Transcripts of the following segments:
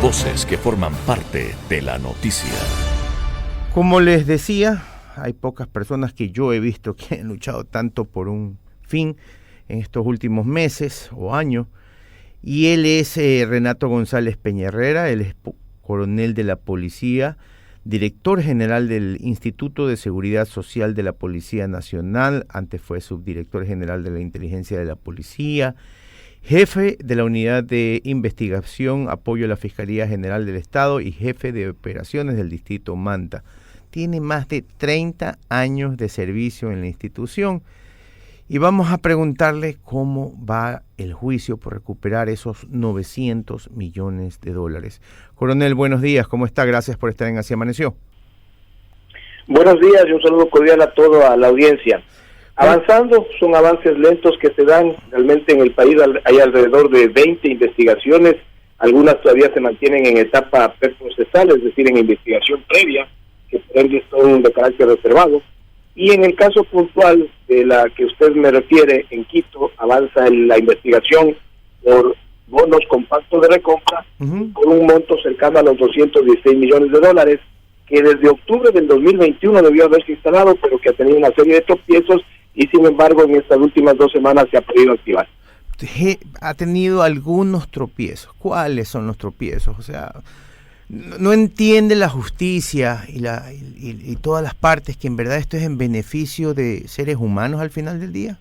Voces que forman parte de la noticia. Como les decía, hay pocas personas que yo he visto que han luchado tanto por un fin en estos últimos meses o años, y él es Renato González Peña Herrera. Él es coronel de la policía, director general del Instituto de Seguridad Social de la Policía Nacional, antes fue subdirector general de la Inteligencia de la Policía, jefe de la Unidad de Investigación, Apoyo a la Fiscalía General del Estado y jefe de operaciones del Distrito Manta. Tiene más de 30 años de servicio en la institución y vamos a preguntarle cómo va el juicio por recuperar esos 900 millones de dólares. Coronel, buenos días, ¿cómo está? Gracias por estar en Así Amaneció. Buenos días y un saludo cordial a toda la audiencia. Avanzando, son avances lentos que se dan realmente en el país. Hay alrededor de 20 investigaciones, algunas todavía se mantienen en etapa preprocesal, es decir, en investigación previa, que por ende son de carácter reservado. Y en el caso puntual de la que usted me refiere, en Quito, avanza en la investigación por bonos compactos de recompra, por un monto cercano a los 216 millones de dólares, que desde octubre del 2021 debió haberse instalado, pero que ha tenido una serie de tropiezos y sin embargo en estas últimas 2 semanas se ha podido activar. Ha tenido algunos tropiezos. ¿Cuáles son los tropiezos? O sea, no entiende la justicia y todas las partes que en verdad esto es en beneficio de seres humanos al final del día.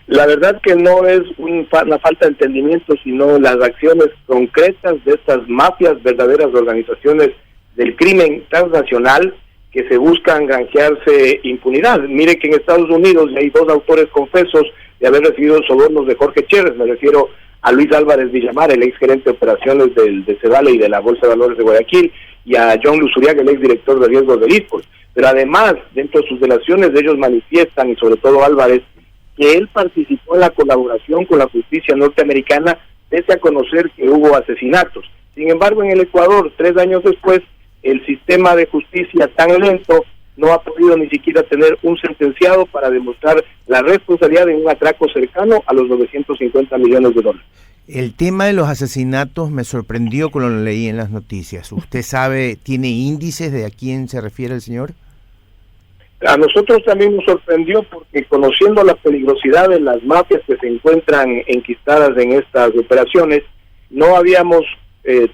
La verdad que no es una falta de entendimiento, sino las acciones concretas de estas mafias, verdaderas organizaciones del crimen transnacional que se buscan granjearse impunidad. Mire que en Estados Unidos hay 2 autores confesos de haber recibido sobornos de Jorge Chérez. Me refiero a Luis Álvarez Villamar, el ex gerente de operaciones de Cedale y de la Bolsa de Valores de Guayaquil, y a John Luzuriaga, el ex director de riesgos del ISPOL. Pero además, dentro de sus delaciones, ellos manifiestan, y sobre todo Álvarez, que él participó en la colaboración con la justicia norteamericana, pese a conocer que hubo asesinatos. Sin embargo, en el Ecuador, 3 años después, el sistema de justicia tan lento no ha podido ni siquiera tener un sentenciado para demostrar la responsabilidad de un atraco cercano a los 950 millones de dólares. El tema de los asesinatos me sorprendió cuando lo leí en las noticias. ¿Usted sabe, tiene índices de a quién se refiere el señor? A nosotros también nos sorprendió porque, conociendo la peligrosidad de las mafias que se encuentran enquistadas en estas operaciones, no habíamos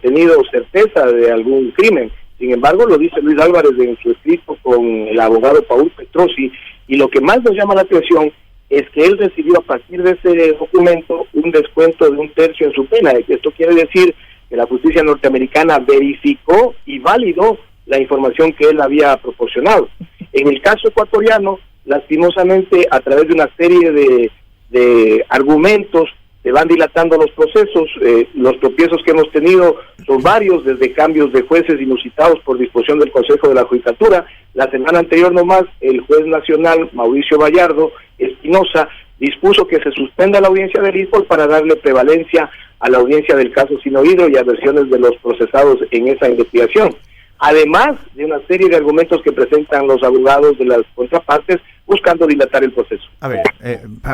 tenido certeza de algún crimen. Sin embargo, lo dice Luis Álvarez en su escrito con el abogado Paul Petrosi, y lo que más nos llama la atención es que él recibió a partir de ese documento un descuento de 1/3 en su pena. Esto quiere decir que la justicia norteamericana verificó y validó la información que él había proporcionado. En el caso ecuatoriano, lastimosamente, a través de una serie de argumentos, se van dilatando los procesos. Los tropiezos que hemos tenido son varios, desde cambios de jueces inusitados por disposición del Consejo de la Judicatura. La semana anterior nomás, el juez nacional Mauricio Vallardo Espinosa dispuso que se suspenda la audiencia del ISPOL para darle prevalencia a la audiencia del caso sin oído y a versiones de los procesados en esa investigación. Además de una serie de argumentos que presentan los abogados de las contrapartes buscando dilatar el proceso. A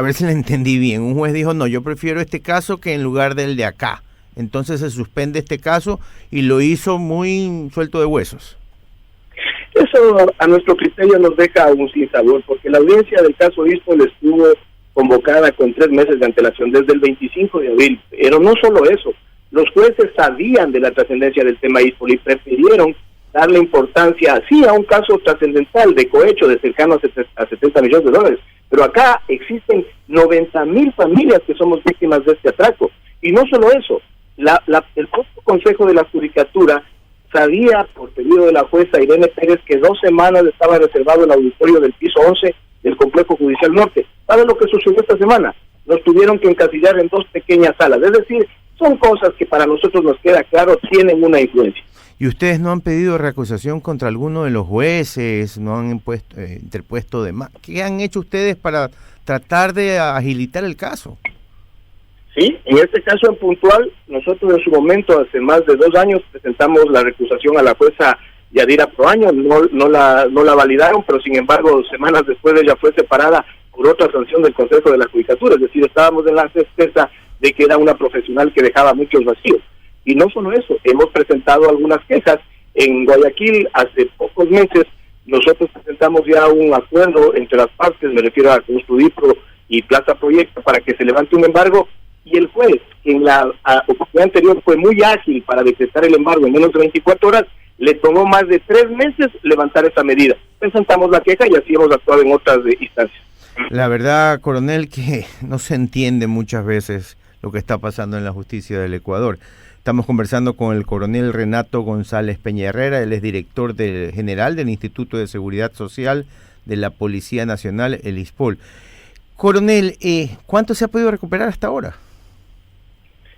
ver si le entendí bien. Un juez dijo, no, yo prefiero este caso que en lugar del de acá. Entonces se suspende este caso y lo hizo muy suelto de huesos. Eso a nuestro criterio nos deja un sinsabor, porque la audiencia del caso ISPOL estuvo convocada con 3 meses de antelación desde el 25 de abril. Pero no solo eso, los jueces sabían de la trascendencia del tema ISPOL y prefirieron darle importancia, sí, a un caso trascendental de cohecho de cercano a 70 millones de dólares, pero acá existen 90,000 familias que somos víctimas de este atraco. Y no solo eso, el propio Consejo de la Judicatura sabía, por pedido de la jueza Irene Pérez, que 2 semanas estaba reservado el auditorio del piso 11 del Complejo Judicial Norte. ¿Sabe lo que sucedió esta semana? Nos tuvieron que encasillar en 2 pequeñas salas, es decir, son cosas que para nosotros nos queda claro, tienen una influencia. ¿Y ustedes no han pedido reacusación contra alguno de los jueces? ¿No han interpuesto demás? ¿Qué han hecho ustedes para tratar de agilitar el caso? Sí, en este caso en puntual, nosotros en su momento, hace más de 2 años, presentamos la recusación a la jueza Yadira Proaño, no la validaron, pero sin embargo, semanas después ella fue separada por otra sanción del Consejo de la Judicatura, es decir, estábamos en la certeza de que era una profesional que dejaba muchos vacíos. Y no solo eso, hemos presentado algunas quejas. En Guayaquil, hace pocos meses, nosotros presentamos ya un acuerdo entre las partes, me refiero a Construdipro y Plaza Proyecto, para que se levante un embargo, y el juez, que en la oportunidad anterior fue muy ágil para decretar el embargo en menos de 24 horas, le tomó más de 3 meses levantar esa medida. Presentamos la queja y así hemos actuado en otras instancias. La verdad, coronel, que no se entiende muchas veces lo que está pasando en la justicia del Ecuador. Estamos conversando con el coronel Renato González Peña Herrera, él es director general del Instituto de Seguridad Social de la Policía Nacional, el ISPOL. Coronel, ¿cuánto se ha podido recuperar hasta ahora?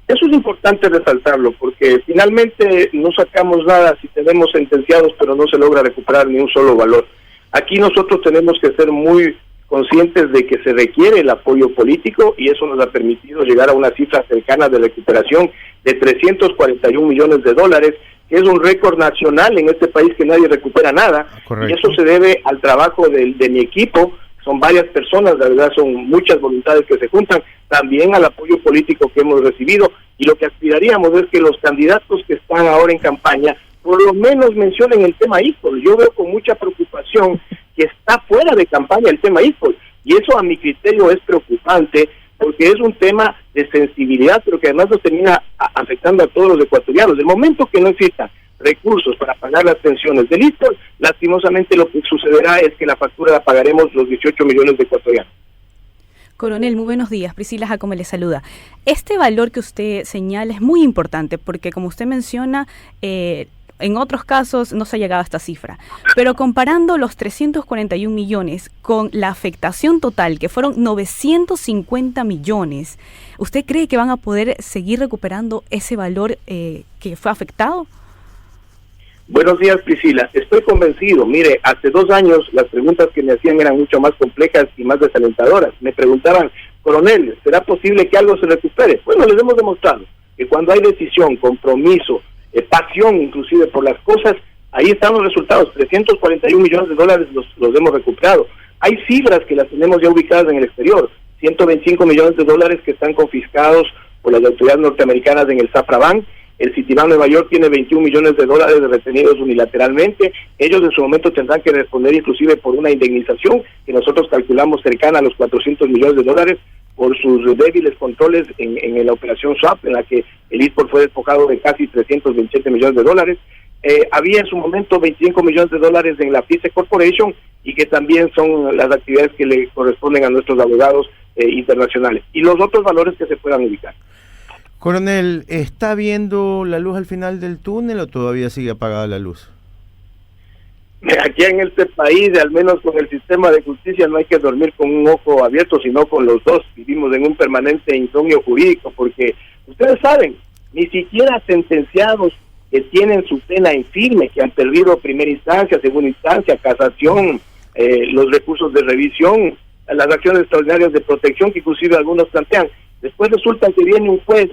Eso es importante resaltarlo, porque finalmente no sacamos nada si tenemos sentenciados, pero no se logra recuperar ni un solo valor. Aquí nosotros tenemos que ser muy conscientes de que se requiere el apoyo político, y eso nos ha permitido llegar a una cifra cercana de recuperación de 341 millones de dólares, que es un récord nacional en este país, que nadie recupera nada. Correcto. Y eso se debe al trabajo de mi equipo. Son varias personas, la verdad son muchas voluntades que se juntan, también al apoyo político que hemos recibido, y lo que aspiraríamos es que los candidatos que están ahora en campaña por lo menos mencionen el tema ISPOL. Yo veo con mucha preocupación que está fuera de campaña el tema ISPOL, y eso a mi criterio es preocupante, porque es un tema de sensibilidad, pero que además nos termina afectando a todos los ecuatorianos. Del momento que no existan recursos para pagar las pensiones del ISPOL, lastimosamente lo que sucederá es que la factura la pagaremos los 18 millones de ecuatorianos. Coronel, muy buenos días. Priscila Jacome le saluda. Este valor que usted señala es muy importante porque, como usted menciona, en otros casos no se ha llegado a esta cifra. Pero comparando los 341 millones con la afectación total, que fueron 950 millones, ¿usted cree que van a poder seguir recuperando ese valor que fue afectado? Buenos días, Priscila. Estoy convencido. Mire, hace 2 años las preguntas que me hacían eran mucho más complejas y más desalentadoras. Me preguntaban, coronel, ¿será posible que algo se recupere? Bueno, les hemos demostrado que cuando hay decisión, compromiso, pasión inclusive por las cosas, ahí están los resultados. 341 millones de dólares los hemos recuperado. Hay cifras que las tenemos ya ubicadas en el exterior. 125 millones de dólares que están confiscados por las autoridades norteamericanas en el Zafra Bank. El Citibank Nueva York tiene 21 millones de dólares retenidos unilateralmente. Ellos en su momento tendrán que responder inclusive por una indemnización que nosotros calculamos cercana a los 400 millones de dólares por sus débiles controles en la operación SWAP, en la que el ISPOL fue despojado de casi 327 millones de dólares. Había en su momento 25 millones de dólares en la FICE Corporation, y que también son las actividades que le corresponden a nuestros abogados internacionales. Y los otros valores que se puedan ubicar. Coronel, ¿está viendo la luz al final del túnel o todavía sigue apagada la luz? Aquí en este país, al menos con el sistema de justicia, no hay que dormir con un ojo abierto, sino con los dos. Vivimos en un permanente insomnio jurídico, porque ustedes saben, ni siquiera sentenciados que tienen su pena en firme, que han perdido primera instancia, segunda instancia, casación, los recursos de revisión, las acciones extraordinarias de protección que inclusive algunos plantean. Después resulta que viene un juez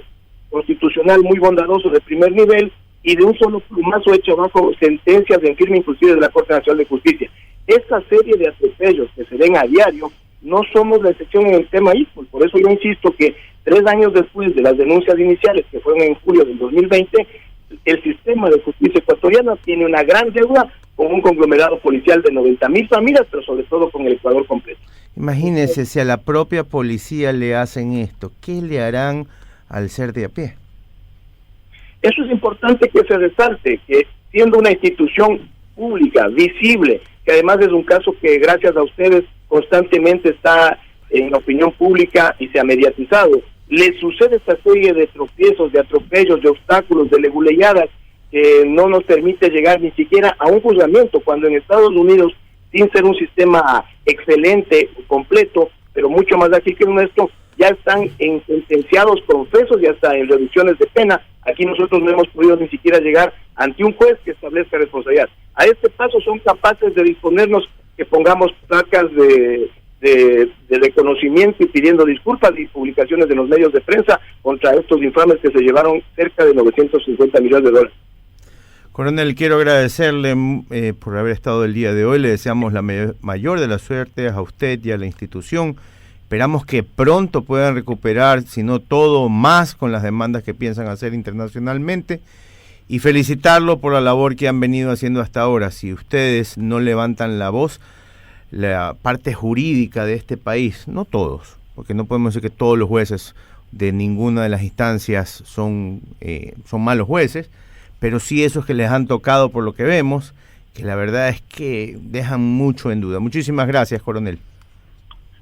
constitucional muy bondadoso de primer nivel y de un solo plumazo echa abajo sentencias en firme inclusive de la Corte Nacional de Justicia. Esta serie de atropellos que se ven a diario, no somos la excepción en el tema ISPOL. Por eso yo insisto que 3 años después de las denuncias iniciales, que fueron en julio del 2020, el sistema de justicia ecuatoriana tiene una gran deuda con un conglomerado policial de 90,000 familias, pero sobre todo con el Ecuador completo. Imagínese, si a la propia policía le hacen esto, ¿qué le harán al ser de a pie? Eso es importante que se resalte, que siendo una institución pública, visible, que además es un caso que gracias a ustedes constantemente está en la opinión pública y se ha mediatizado, le sucede esta serie de tropiezos, de atropellos, de obstáculos, de leguleyadas, que no nos permite llegar ni siquiera a un juzgamiento, cuando en Estados Unidos, sin ser un sistema excelente, completo, pero mucho más ágil que el nuestro, ya están en sentenciados confesos y hasta en reducciones de pena. Aquí nosotros no hemos podido ni siquiera llegar ante un juez que establezca responsabilidad. A este paso son capaces de disponernos que pongamos placas de reconocimiento y pidiendo disculpas y publicaciones de los medios de prensa contra estos infames que se llevaron cerca de 950 millones de dólares. Coronel, quiero agradecerle por haber estado el día de hoy. Le deseamos la mayor de las suertes a usted y a la institución. Esperamos que pronto puedan recuperar, si no todo, más con las demandas que piensan hacer internacionalmente. Y felicitarlo por la labor que han venido haciendo hasta ahora. Si ustedes no levantan la voz, la parte jurídica de este país, no todos, porque no podemos decir que todos los jueces de ninguna de las instancias son malos jueces, pero sí esos que les han tocado por lo que vemos, que la verdad es que dejan mucho en duda. Muchísimas gracias, coronel.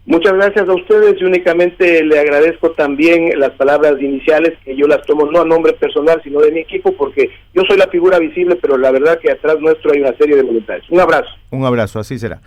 Muchas gracias a ustedes y únicamente le agradezco también las palabras iniciales, que yo las tomo no a nombre personal, sino de mi equipo, porque yo soy la figura visible, pero la verdad que atrás nuestro hay una serie de voluntades. Un abrazo. Un abrazo, así será.